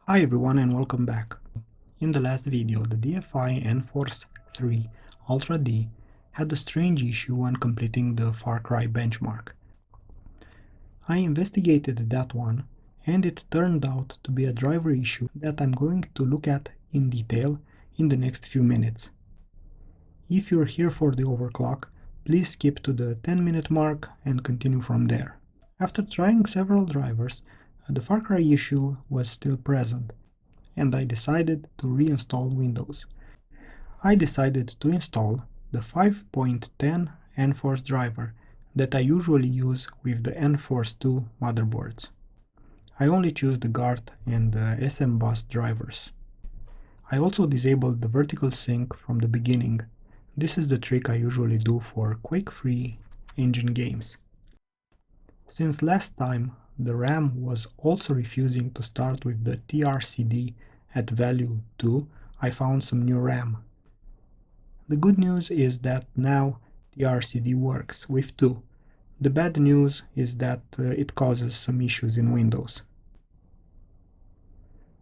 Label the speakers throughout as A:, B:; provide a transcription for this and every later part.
A: Hi everyone and welcome back. In the last video, the DFI NF3 ULTRA-D had a strange issue when completing the Far Cry benchmark. I investigated that one and it turned out to be a driver issue that I'm going to look at in detail in the next few minutes. If you're here for the overclock, please skip to the 10-minute mark and continue from there. After trying several drivers, the Far Cry issue was still present, and I decided to reinstall Windows. I decided to install the 5.10 nForce driver that I usually use with the nForce 2 motherboards. I only choose the GART and the SM bus drivers. I also disabled the vertical sync from the beginning. This is the trick I usually do for quake-free engine games. Since last time, the RAM was also refusing to start with the TRCD at value 2, I found some new RAM. The good news is that now TRCD works with 2. The bad news is that it causes some issues in Windows.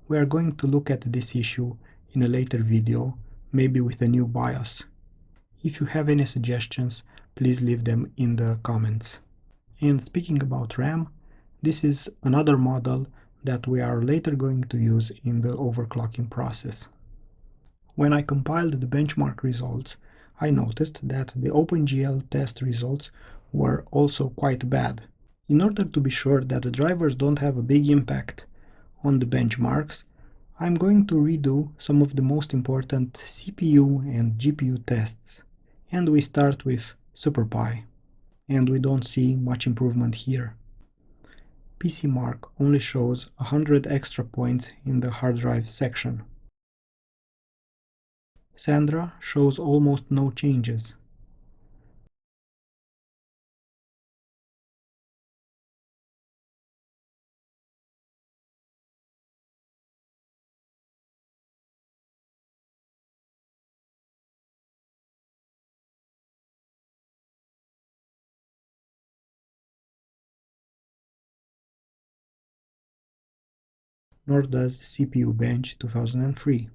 A: We are going to look at this issue in a later video, maybe with a new BIOS. If you have any suggestions, please leave them in the comments. And speaking about RAM, this is another model that we are later going to use in the overclocking process. When I compiled the benchmark results, I noticed that the OpenGL test results were also quite bad. In order to be sure that the drivers don't have a big impact on the benchmarks, I'm going to redo some of the most important CPU and GPU tests. And we start with SuperPi. And we don't see much improvement here. PCMark only shows 100 extra points in the hard drive section. Sandra shows almost no changes. Nor does CPU Bench 2003.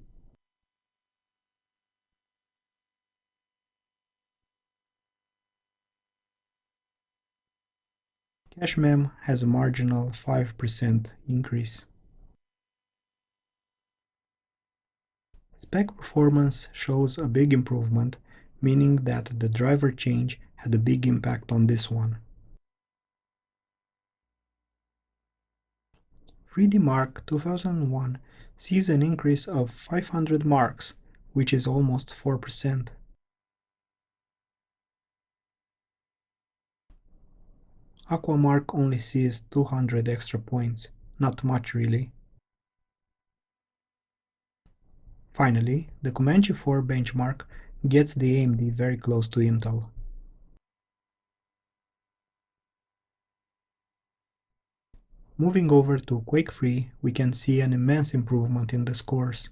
A: CacheMem has a marginal 5% increase. Spec performance shows a big improvement, meaning that the driver change had a big impact on this one. 3D Mark 2001 sees an increase of 500 marks, which is almost 4%. Aquamark only sees 200 extra points, not much really. Finally, the Comanche 4 benchmark gets the AMD very close to Intel. Moving over to quake-free, we can see an immense improvement in the scores.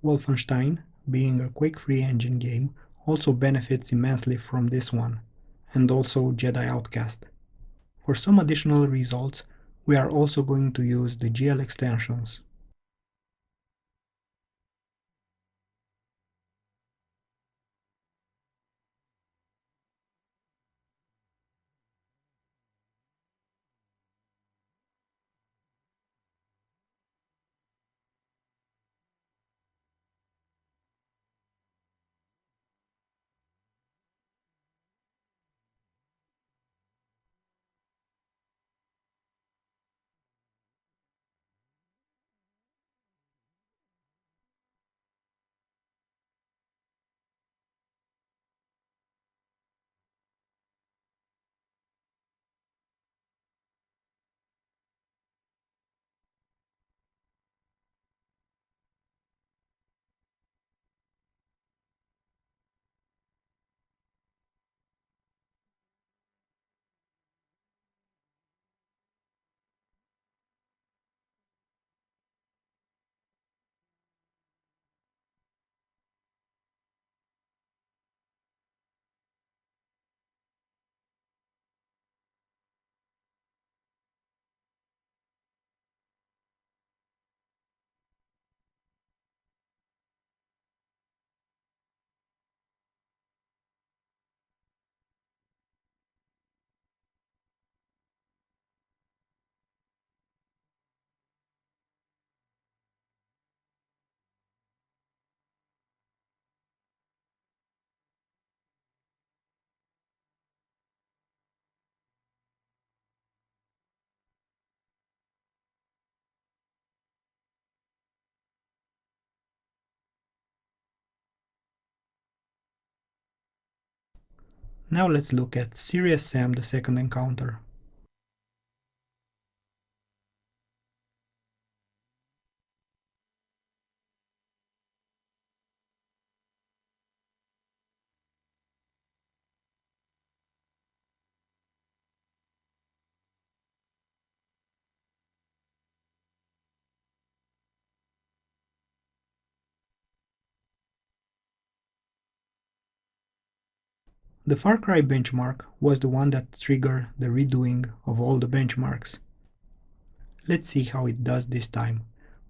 A: Wolfenstein, being a quake-free engine game, also benefits immensely from this one, and also Jedi Outcast. For some additional results, we are also going to use the GL extensions. Now let's look at Serious Sam, the second encounter. The Far Cry benchmark was the one that triggered the redoing of all the benchmarks. Let's see how it does this time,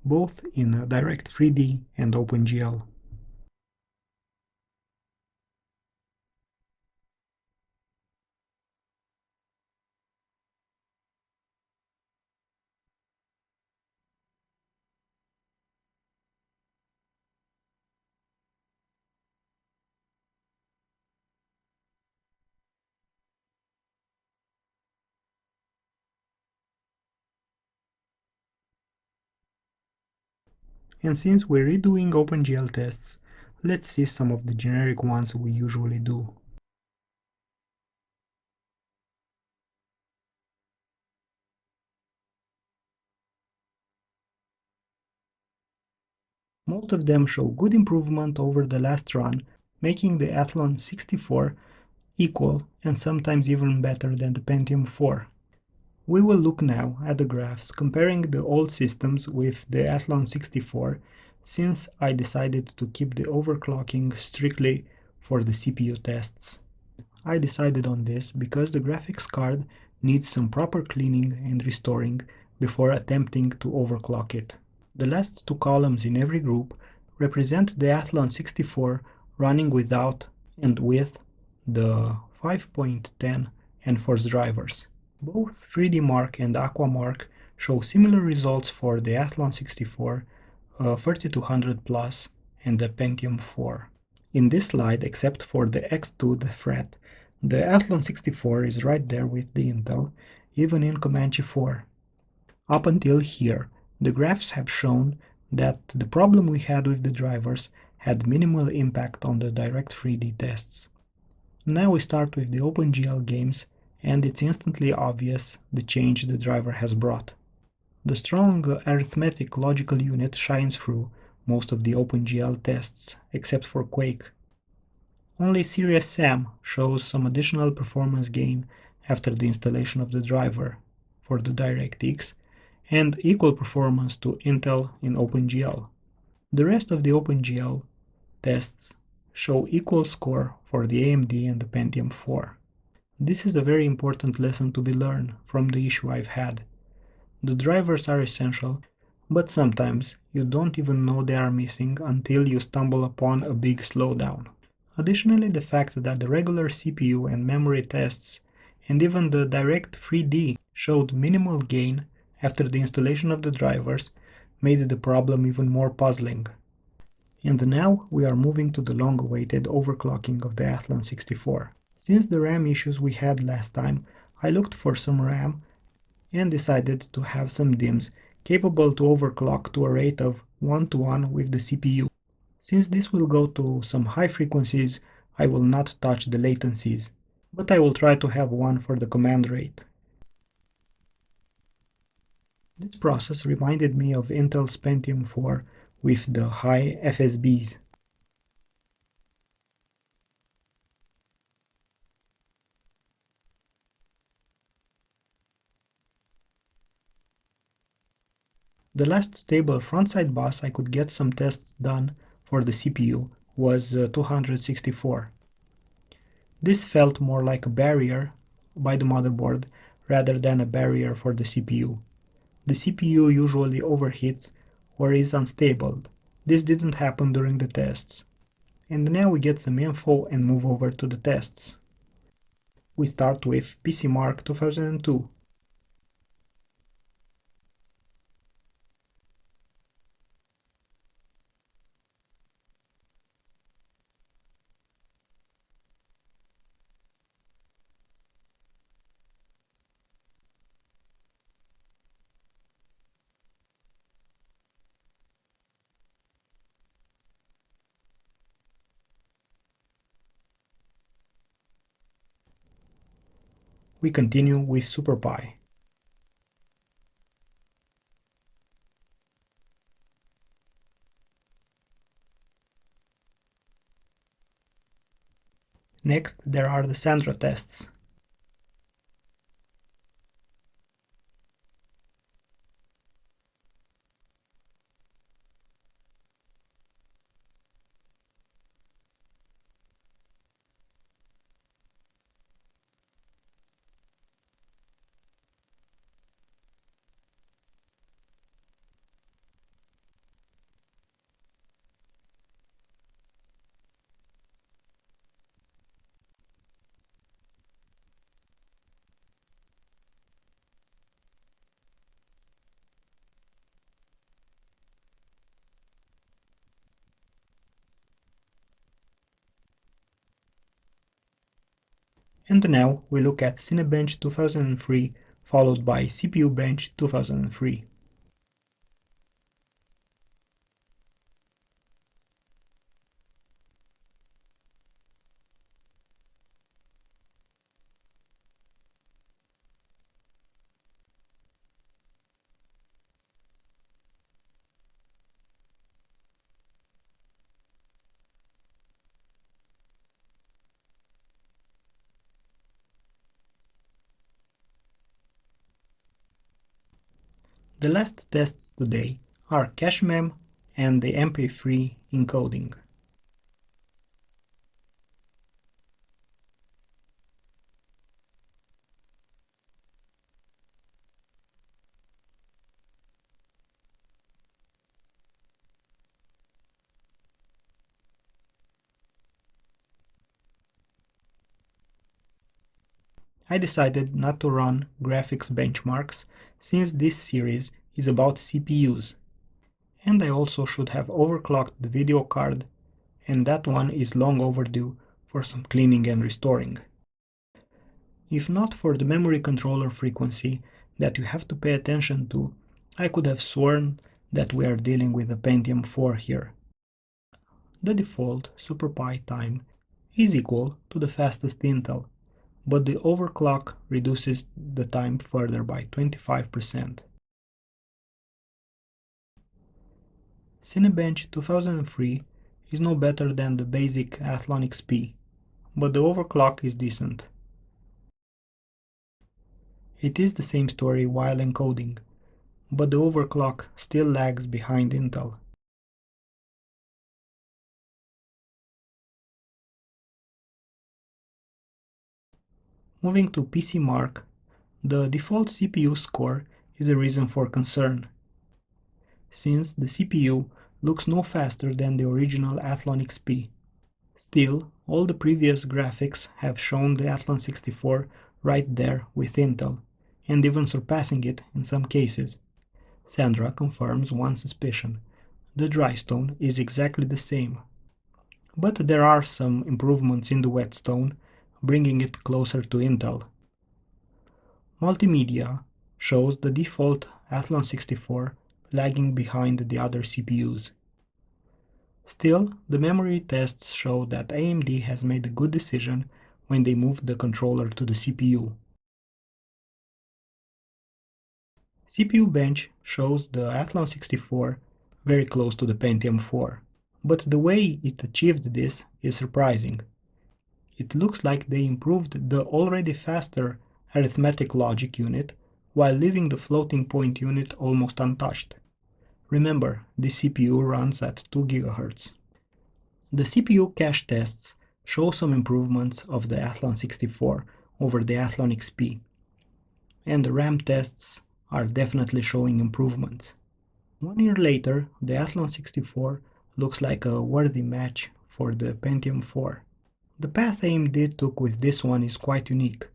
A: both in Direct 3D and OpenGL. And since we're redoing OpenGL tests, let's see some of the generic ones we usually do. Most of them show good improvement over the last run, making the Athlon 64 equal and sometimes even better than the Pentium 4. We will look now at the graphs comparing the old systems with the Athlon 64, since I decided to keep the overclocking strictly for the CPU tests. I decided on this because the graphics card needs some proper cleaning and restoring before attempting to overclock it. The last two columns in every group represent the Athlon 64 running without and with the 5.10 Enforce drivers. Both 3D Mark and Aqua Mark show similar results for the Athlon 64, 3200 Plus, and the Pentium 4. In this slide, except for the X2 thread, the Athlon 64 is right there with the Intel, even in Comanche 4. Up until here, the graphs have shown that the problem we had with the drivers had minimal impact on the direct 3D tests. Now we start with the OpenGL games, and it's instantly obvious the change the driver has brought. The strong arithmetic logical unit shines through most of the OpenGL tests, except for Quake. Only Serious Sam shows some additional performance gain after the installation of the driver for the DirectX, and equal performance to Intel in OpenGL. The rest of the OpenGL tests show equal score for the AMD and the Pentium 4. This is a very important lesson to be learned from the issue I've had. The drivers are essential, but sometimes you don't even know they are missing until you stumble upon a big slowdown. Additionally, the fact that the regular CPU and memory tests and even the direct 3D showed minimal gain after the installation of the drivers made the problem even more puzzling. And now we are moving to the long-awaited overclocking of the Athlon 64. Since the RAM issues we had last time, I looked for some RAM and decided to have some DIMMs capable to overclock to a rate of 1 to 1 with the CPU. Since this will go to some high frequencies, I will not touch the latencies, but I will try to have one for the command rate. This process reminded me of Intel's Pentium 4 with the high FSBs. The last stable frontside bus I could get some tests done for the CPU was 264. This felt more like a barrier by the motherboard rather than a barrier for the CPU. The CPU usually overheats or is unstable. This didn't happen during the tests. And now we get some info and move over to the tests. We start with PCMark 2002. We continue with SuperPi. Next, there are the Sandra tests. And now we look at Cinebench 2003 followed by CPU Bench 2003. The last tests today are CacheMem and the MP3 encoding. I decided not to run graphics benchmarks since this series is about CPUs, and I also should have overclocked the video card, and that one is long overdue for some cleaning and restoring. If not for the memory controller frequency that you have to pay attention to, I could have sworn that we are dealing with a Pentium 4 here. The default SuperPi time is equal to the fastest Intel, but the overclock reduces the time further by 25%. Cinebench 2003 is no better than the basic Athlon XP, but the overclock is decent. It is the same story while encoding, but the overclock still lags behind Intel. Moving to PC Mark, the default CPU score is a reason for concern, since the CPU looks no faster than the original Athlon XP. Still, all the previous graphics have shown the Athlon 64 right there with Intel, and even surpassing it in some cases. Sandra confirms one suspicion: the drystone is exactly the same. But there are some improvements in the whetstone, bringing it closer to Intel. Multimedia shows the default Athlon 64 lagging behind the other CPUs. Still, the memory tests show that AMD has made a good decision when they moved the controller to the CPU. CPU bench shows the Athlon 64 very close to the Pentium 4, but the way it achieved this is surprising. It looks like they improved the already faster arithmetic logic unit while leaving the floating point unit almost untouched. Remember, this CPU runs at 2 GHz. The CPU cache tests show some improvements of the Athlon 64 over the Athlon XP, and the RAM tests are definitely showing improvements. 1 year later, the Athlon 64 looks like a worthy match for the Pentium 4. The path AMD took with this one is quite unique.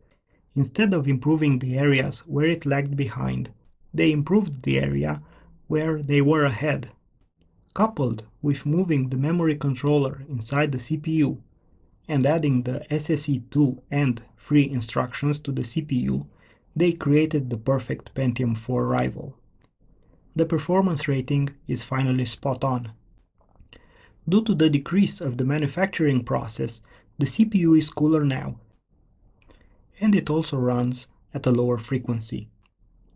A: Instead of improving the areas where it lagged behind, they improved the area where they were ahead. Coupled with moving the memory controller inside the CPU and adding the SSE2 and 3 instructions to the CPU, they created the perfect Pentium 4 rival. The performance rating is finally spot on. Due to the decrease of the manufacturing process, the CPU is cooler now, and it also runs at a lower frequency.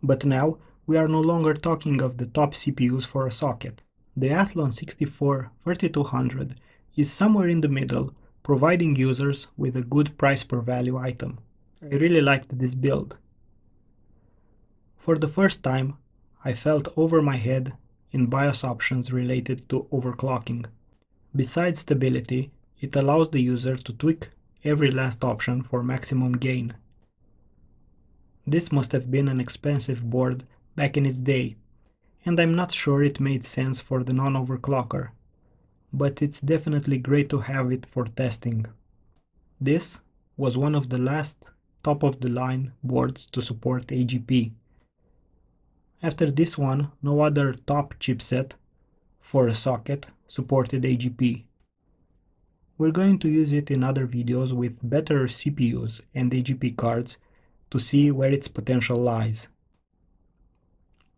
A: But now, we are no longer talking of the top CPUs for a socket. The Athlon 64 3200 is somewhere in the middle, providing users with a good price per value item. I really liked this build. For the first time, I felt over my head in BIOS options related to overclocking. Besides stability, it allows the user to tweak every last option for maximum gain. This must have been an expensive board back in its day, and I'm not sure it made sense for the non-overclocker, but it's definitely great to have it for testing. This was one of the last top-of-the-line boards to support AGP. After this one, no other top chipset for a socket supported AGP. We're going to use it in other videos with better CPUs and AGP cards to see where its potential lies.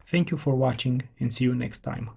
A: Thank you for watching and see you next time.